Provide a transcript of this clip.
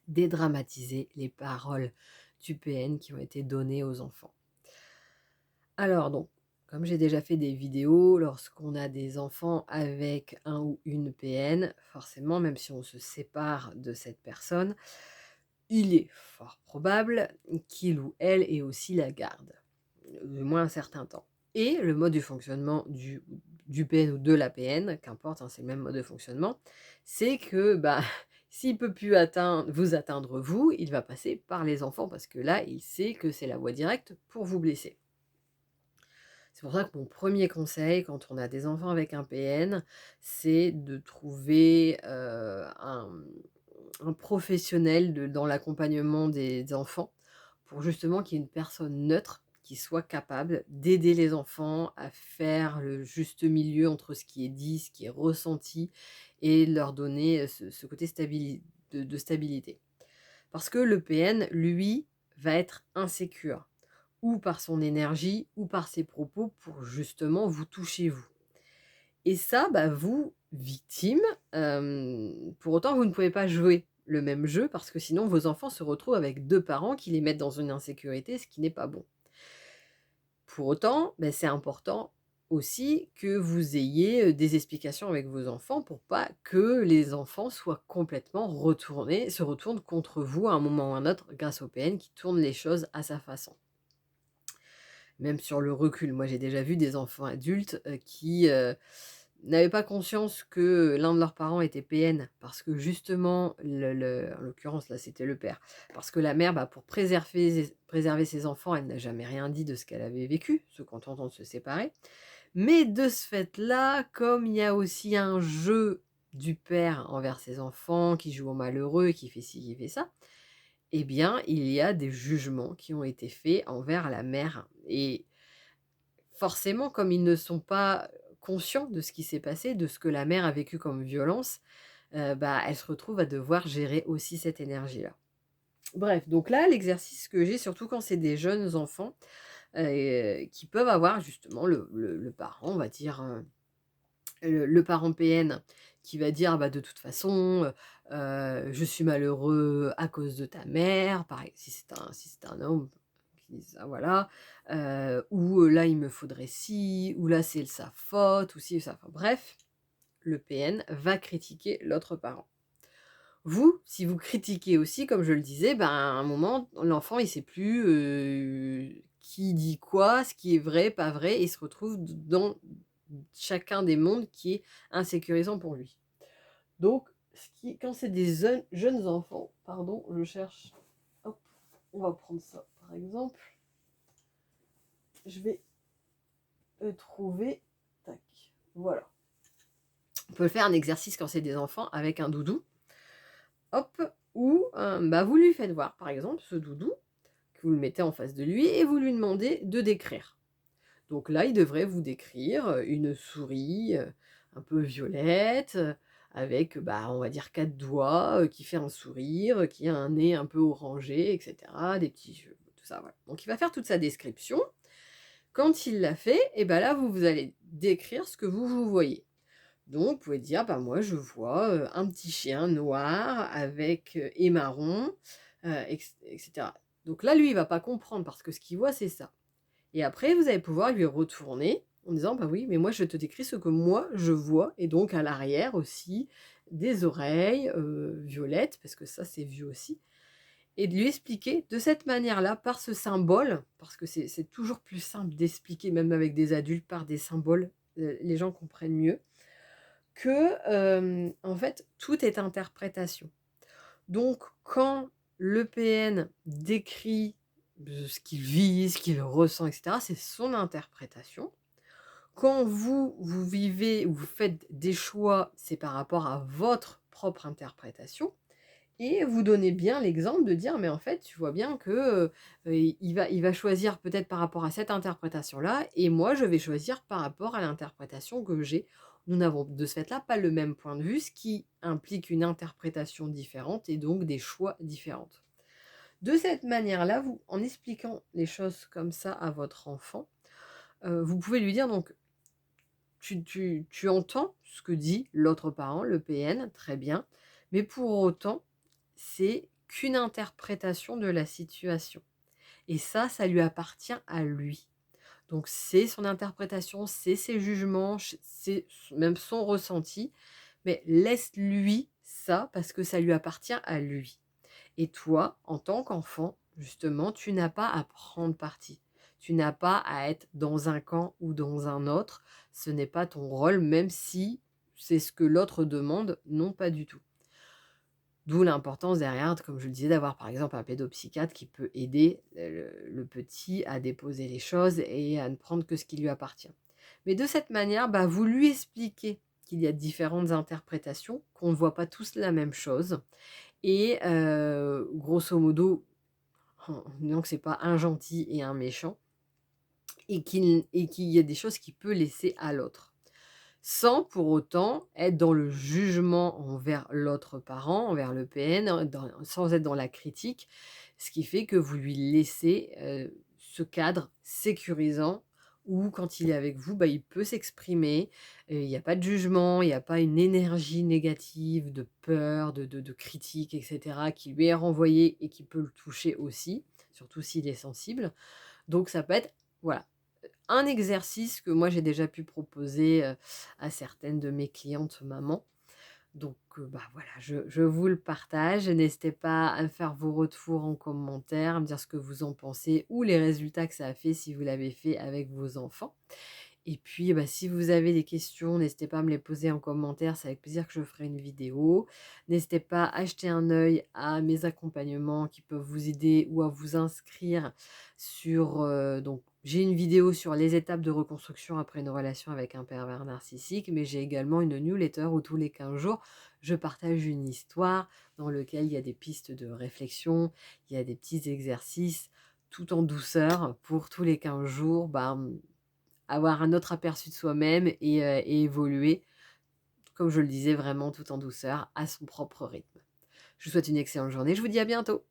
dédramatiser les paroles du PN qui ont été données aux enfants. Alors donc, comme j'ai déjà fait des vidéos, lorsqu'on a des enfants avec un ou une PN, forcément, même si on se sépare de cette personne, il est fort probable qu'il ou elle ait aussi la garde, du moins un certain temps. Et le mode de fonctionnement du PN ou de la PN, qu'importe, hein, c'est le même mode de fonctionnement, c'est que bah, s'il peut plus vous atteindre vous, il va passer par les enfants parce que là, il sait que c'est la voie directe pour vous blesser. C'est pour ça que mon premier conseil quand on a des enfants avec un PN, c'est de trouver, un professionnel dans l'accompagnement des enfants, pour justement qu'il y ait une personne neutre qui soit capable d'aider les enfants à faire le juste milieu entre ce qui est dit, ce qui est ressenti et leur donner, ce côté de stabilité. Parce que le PN, lui, va être insécure, ou par son énergie, ou par ses propos pour justement vous toucher vous. Et ça, bah, vous, victime, pour autant vous ne pouvez pas jouer le même jeu parce que sinon vos enfants se retrouvent avec 2 parents qui les mettent dans une insécurité, ce qui n'est pas bon. Pour autant, beh, c'est important aussi que vous ayez, des explications avec vos enfants pour pas que les enfants soient complètement se retournent contre vous à un moment ou à un autre grâce au PN qui tourne les choses à sa façon. Même sur le recul, moi j'ai déjà vu des enfants adultes, qui, n'avaient pas conscience que l'un de leurs parents était PN parce que justement en l'occurrence là c'était le père, parce que la mère, bah, pour préserver ses enfants, elle n'a jamais rien dit de ce qu'elle avait vécu, se contentant de se séparer. Mais de ce fait-là, comme il y a aussi un jeu du père envers ses enfants, qui joue au malheureux, qui fait ci, qui fait ça, eh bien, il y a des jugements qui ont été faits envers la mère et forcément, comme ils ne sont pas conscients de ce qui s'est passé, de ce que la mère a vécu comme violence, bah, elle se retrouve à devoir gérer aussi cette énergie-là. Bref, donc là, l'exercice que j'ai, surtout quand c'est des jeunes enfants, qui peuvent avoir justement le parent, on va dire, le parent PN qui va dire: «Bah, de toute façon, je suis malheureux à cause de ta mère», pareil, si c'est un homme qui dit ça, voilà, ou, «Là, il me faudrait ci», ou «Là, c'est sa faute», ou ci ou ça, enfin bref, le PN va critiquer l'autre parent. Vous, si vous critiquez aussi, comme je le disais, ben, à un moment, l'enfant, il sait plus, qui dit quoi, ce qui est vrai, pas vrai, et il se retrouve dans chacun des mondes qui est insécurisant pour lui. Donc, quand c'est des jeunes enfants, pardon, je cherche, hop, on va prendre ça par exemple. Je vais trouver, tac, voilà. On peut faire un exercice quand c'est des enfants avec un doudou, hop, ou bah, vous lui faites voir, par exemple, ce doudou, que vous le mettez en face de lui et vous lui demandez de décrire. Donc là, il devrait vous décrire, une souris, un peu violette, avec, bah, on va dire 4 doigts, qui fait un sourire, qui a un nez un peu orangé et cetera, des petits yeux, tout ça, voilà. Donc il va faire toute sa description. Quand il l'a fait, et bah, là, vous allez décrire ce que vous voyez. Donc vous pouvez dire: «Bah, moi je vois, un petit chien noir avec, et marron», et cetera. Donc là, lui, il va pas comprendre parce que ce qu'il voit, c'est ça. Et après, vous allez pouvoir lui retourner en disant: «Bah oui, mais moi je te décris ce que moi je vois», et donc à l'arrière aussi, des oreilles, violettes, parce que ça c'est vu aussi, et de lui expliquer de cette manière-là, par ce symbole, parce que c'est toujours plus simple d'expliquer, même avec des adultes, par des symboles, les gens comprennent mieux, que, en fait, tout est interprétation. Donc quand le PN décrit, ce qu'il vit, ce qu'il ressent et cetera, c'est son interprétation. Quand vous vivez ou vous faites des choix, c'est par rapport à votre propre interprétation, et vous donnez bien l'exemple de dire: «Mais en fait, tu vois bien que, il va choisir peut-être par rapport à cette interprétation-là, et moi je vais choisir par rapport à l'interprétation que j'ai». Nous n'avons de ce fait-là pas le même point de vue, ce qui implique une interprétation différente et donc des choix différentes. De cette manière-là, vous en expliquant les choses comme ça à votre enfant, vous pouvez lui dire donc: «Tu entends ce que dit l'autre parent, le PN, très bien, mais pour autant, c'est qu'une interprétation de la situation et ça lui appartient à lui. Donc c'est son interprétation, c'est ses jugements, c'est même son ressenti, mais laisse-lui ça parce que ça lui appartient à lui. Et toi, en tant qu'enfant, justement, tu n'as pas à prendre parti. Tu n'as pas à être dans un camp ou dans un autre. Ce n'est pas ton rôle, même si c'est ce que l'autre demande, non pas du tout. D'où l'importance derrière, comme je le disais, d'avoir par exemple un pédopsychiatre qui peut aider le petit à déposer les choses et à ne prendre que ce qui lui appartient. Mais de cette manière, bah, vous lui expliquez qu'il y a différentes interprétations, qu'on ne voit pas tous la même chose et grosso modo, donc c'est pas un gentil et un méchant et qu'il y a des choses qu'il peut laisser à l'autre. Sans pour autant être dans le jugement envers l'autre parent, envers le PN, sans être dans la critique, ce qui fait que vous lui laissez, ce cadre sécurisant où quand il est avec vous, bah, il peut s'exprimer, il y a pas de jugement, il y a pas une énergie négative de peur, de critique et cetera qui lui est renvoyée et qui peut le toucher aussi, surtout s'il est sensible. Donc ça peut être, voilà, un exercice que moi j'ai déjà pu proposer, à certaines de mes clientes mamans. Donc, bah, voilà, je vous le partage. N'hésitez pas à me faire vos retours en commentaire, à me dire ce que vous en pensez ou les résultats que ça a fait si vous l'avez fait avec vos enfants. Et puis, bah, si vous avez des questions, n'hésitez pas à me les poser en commentaire, c'est avec plaisir que je ferai une vidéo. N'hésitez pas à jeter un œil à mes accompagnements qui peuvent vous aider ou à vous inscrire sur, donc j'ai une vidéo sur les étapes de reconstruction après une relation avec un pervers narcissique, mais j'ai également une newsletter où tous les 15 jours, je partage une histoire dans lequel il y a des pistes de réflexion, il y a des petits exercices, tout en douceur pour tous les 15 jours, avoir un autre aperçu de soi-même et évoluer, comme je le disais, vraiment tout en douceur, à son propre rythme. Je vous souhaite une excellente journée, je vous dis à bientôt.